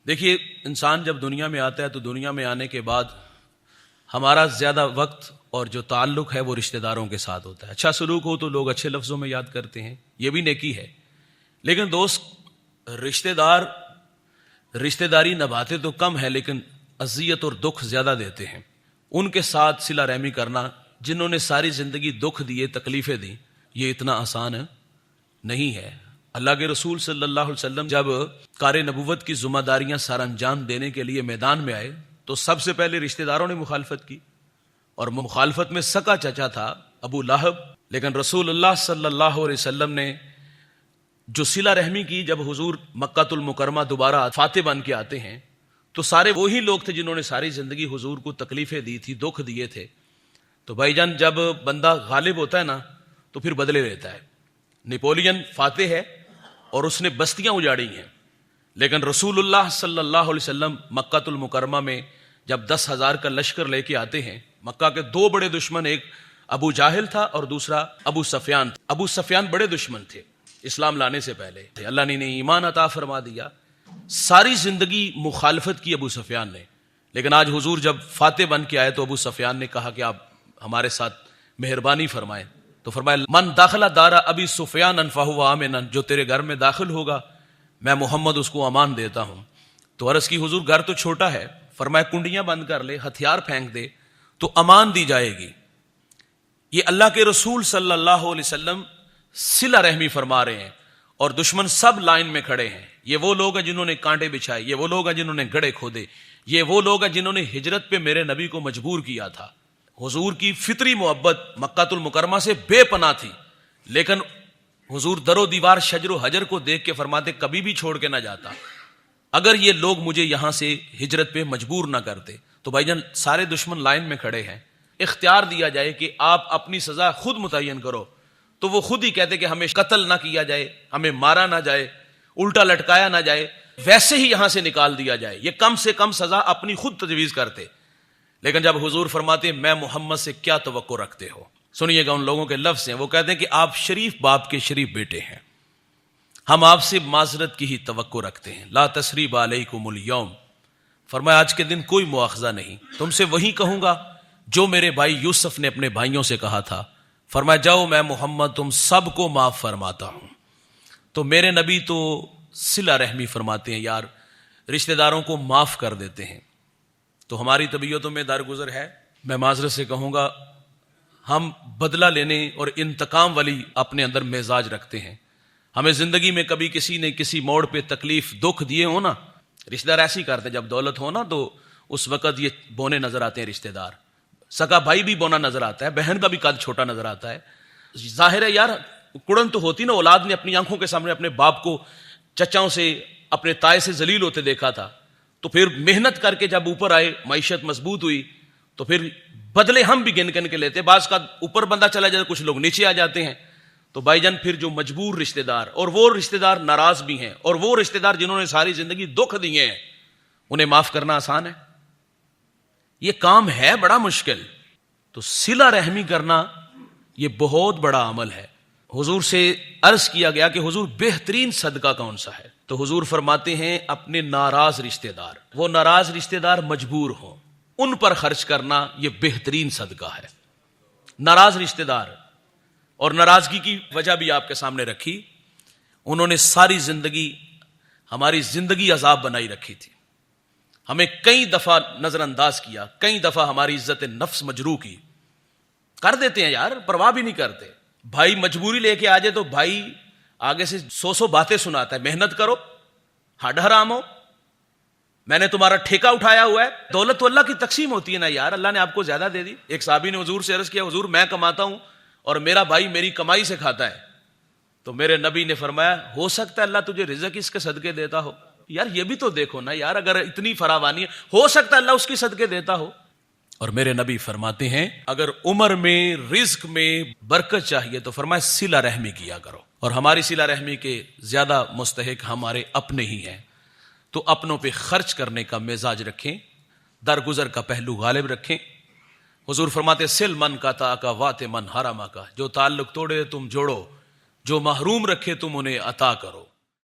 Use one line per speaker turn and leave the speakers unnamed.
دیکھیے انسان جب دنیا میں آتا ہے تو دنیا میں آنے کے بعد ہمارا زیادہ وقت اور جو تعلق ہے وہ رشتہ داروں کے ساتھ ہوتا ہے. اچھا سلوک ہو تو لوگ اچھے لفظوں میں یاد کرتے ہیں، یہ بھی نیکی ہے. لیکن دوست رشتہ داری نبھاتے تو کم ہے لیکن اذیت اور دکھ زیادہ دیتے ہیں. ان کے ساتھ صلہ رحمی کرنا جنہوں نے ساری زندگی دکھ دیے، تکلیفیں دیں، یہ اتنا آسان نہیں ہے. اللہ کے رسول صلی اللہ علیہ وسلم جب کار نبوت کی ذمہ داریاں سر انجام دینے کے لیے میدان میں آئے تو سب سے پہلے رشتہ داروں نے مخالفت کی، اور مخالفت میں سکا چچا تھا ابو لہب. لیکن رسول اللہ صلی اللہ علیہ وسلم نے جو صلہ رحمی کی، جب حضور مکہ المکرمہ دوبارہ فاتح بن کے آتے ہیں تو سارے وہی لوگ تھے جنہوں نے ساری زندگی حضور کو تکلیفیں دی تھی، دکھ دیے تھے. تو بھائی جان جب بندہ غالب ہوتا ہے نا تو پھر بدلے لیتا ہے. نیپولین فاتح ہے اور اس نے بستیاں اجاڑی ہیں، لیکن رسول اللہ صلی اللہ علیہ وسلم مکہ المکرمہ میں جب 10,000 کا لشکر لے کے آتے ہیں، مکہ کے دو بڑے دشمن، ایک ابو جاہل تھا اور دوسرا ابو سفیان تھا. ابو سفیان بڑے دشمن تھے اسلام لانے سے پہلے. اللہ نے انہیں ایمان عطا فرما دیا. ساری زندگی مخالفت کی ابو سفیان نے، لیکن آج حضور جب فاتح بن کے آئے تو ابو سفیان نے کہا کہ آپ ہمارے ساتھ مہربانی فرمائیں. تو فرمایا من داخلہ دارا ابی سفیان فہو آمن، جو تیرے گھر میں داخل ہوگا میں محمد اس کو امان دیتا ہوں. تو عرض کی حضور گھر تو چھوٹا ہے، فرمایا کنڈیاں بند کر لے، ہتھیار پھینک دے تو امان دی جائے گی. یہ اللہ کے رسول صلی اللہ علیہ وسلم صلہ رحمی فرما رہے ہیں اور دشمن سب لائن میں کھڑے ہیں. یہ وہ لوگ ہیں جنہوں نے کانٹے بچھائے، یہ وہ لوگ ہیں جنہوں نے گڑھے کھودے، یہ وہ لوگ ہیں جنہوں نے ہجرت پہ میرے نبی کو مجبور کیا تھا. حضور کی فطری محبت مکہ المکرمہ سے بے پناہ تھی، لیکن حضور در و دیوار شجر و حجر کو دیکھ کے فرماتے کبھی بھی چھوڑ کے نہ جاتا اگر یہ لوگ مجھے یہاں سے ہجرت پہ مجبور نہ کرتے. تو بھائی جان سارے دشمن لائن میں کھڑے ہیں، اختیار دیا جائے کہ آپ اپنی سزا خود متعین کرو تو وہ خود ہی کہتے کہ ہمیں قتل نہ کیا جائے، ہمیں مارا نہ جائے، الٹا لٹکایا نہ جائے، ویسے ہی یہاں سے نکال دیا جائے. یہ کم سے کم سزا اپنی خود تجویز کرتے. لیکن جب حضور فرماتے میں محمد سے کیا توقع رکھتے ہو، سنیے گا ان لوگوں کے لفظ ہیں. وہ کہتے ہیں کہ آپ شریف باپ کے شریف بیٹے ہیں، ہم آپ سے معذرت کی ہی توقع رکھتے ہیں. لا تثریب علیکم الیوم، فرمایا آج کے دن کوئی مواخذہ نہیں، تم سے وہی کہوں گا جو میرے بھائی یوسف نے اپنے بھائیوں سے کہا تھا. فرمایا جاؤ میں محمد تم سب کو معاف فرماتا ہوں. تو میرے نبی تو صلہ رحمی فرماتے ہیں یار، رشتہ داروں کو معاف کر دیتے ہیں. تو ہماری طبیعتوں میں درگزر ہے، میں معذرت سے کہوں گا، ہم بدلہ لینے اور انتقام والی اپنے اندر مزاج رکھتے ہیں. ہمیں زندگی میں کبھی کسی نے کسی موڑ پہ تکلیف دکھ دیے ہو نا، رشتہ دار ایسی کرتے، جب دولت ہو نا تو اس وقت یہ بونے نظر آتے ہیں رشتہ دار. سگا بھائی بھی بونا نظر آتا ہے، بہن کا بھی قد چھوٹا نظر آتا ہے. ظاہر ہے یار کڑن تو ہوتی نا، اولاد نے اپنی آنکھوں کے سامنے اپنے باپ کو چچاؤں سے اپنے تائے سے ذلیل ہوتے دیکھا تھا، تو پھر محنت کر کے جب اوپر آئے، معیشت مضبوط ہوئی تو پھر بدلے ہم بھی گن گن کے لیتے. بعض کا اوپر بندہ چلا جاتا، کچھ لوگ نیچے آ جاتے ہیں. تو بھائی جان پھر جو مجبور رشتہ دار، اور وہ رشتہ دار ناراض بھی ہیں، اور وہ رشتہ دار جنہوں نے ساری زندگی دکھ دیے ہیں، انہیں معاف کرنا آسان ہے؟ یہ کام ہے بڑا مشکل. تو صلہ رحمی کرنا یہ بہت بڑا عمل ہے. حضور سے عرض کیا گیا کہ حضور بہترین صدقہ کون سا ہے؟ تو حضور فرماتے ہیں اپنے ناراض رشتہ دار، وہ ناراض رشتہ دار مجبور ہوں، ان پر خرچ کرنا یہ بہترین صدقہ ہے. ناراض رشتہ دار، اور ناراضگی کی وجہ بھی آپ کے سامنے رکھی. انہوں نے ساری زندگی ہماری زندگی عذاب بنائی رکھی تھی، ہمیں کئی دفعہ نظر انداز کیا، کئی دفعہ ہماری عزت نفس مجروح کی. کر دیتے ہیں یار، پرواہ بھی نہیں کرتے. بھائی مجبوری لے کے آ جائے تو بھائی آگے سے 100 باتیں سناتا ہے، محنت کرو، ہڈ حرام ہو، میں نے تمہارا ٹھیکہ اٹھایا ہوا ہے. دولت تو اللہ کی تقسیم ہوتی ہے نا یار، اللہ نے آپ کو زیادہ دے دی. ایک صحابی نے حضور سے عرض کیا حضور میں کماتا ہوں اور میرا بھائی میری کمائی سے کھاتا ہے. تو میرے نبی نے فرمایا ہو سکتا ہے اللہ تجھے رزق اس کے صدقے دیتا ہو. یار یہ بھی تو دیکھو نا یار، اگر اتنی فراوانی ہے ہو سکتا ہے اللہ اس کی صدقے دیتا ہو. اور میرے نبی فرماتے ہیں اگر عمر میں رزق میں برکت چاہیے تو فرمایا صلہ رحمی کیا کرو. اور ہماری صلہ رحمی کے زیادہ مستحق ہمارے اپنے ہی ہیں. تو اپنوں پہ خرچ کرنے کا مزاج رکھیں، درگزر کا پہلو غالب رکھیں. حضور فرماتے سل من کا تا کا وات من حرامہ کا، جو تعلق توڑے تم جوڑو، جو محروم رکھے تم انہیں عطا کرو.